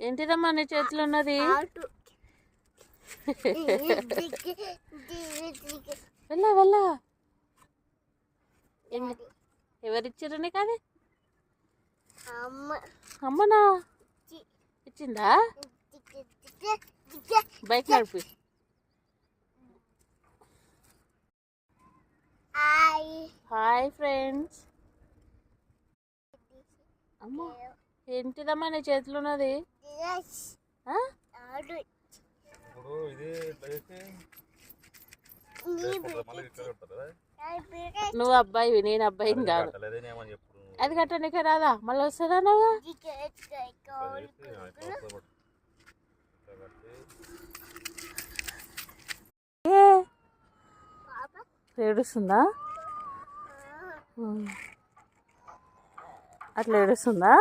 ఏంటిదమ్మా నీ చేతిలో ఉన్నది? వెళ్ళా వెళ్ళా. ఎవరిచ్చిర్రు నీకు అది? అమ్మనా ఇచ్చిందా? బైక్ నడిపి. Hi friends. అమ్మా ఏంటిదమ్మా నీ చేతిలో ఉన్నది? నువ్వు అబ్బాయివి, నేను అబ్బాయిని కాదు. అది కట్టనికే రాదా? మళ్ళీ వస్తుందా నువ్వు? ఏడుస్తుందా? అట్లా ఏడుస్తుందా?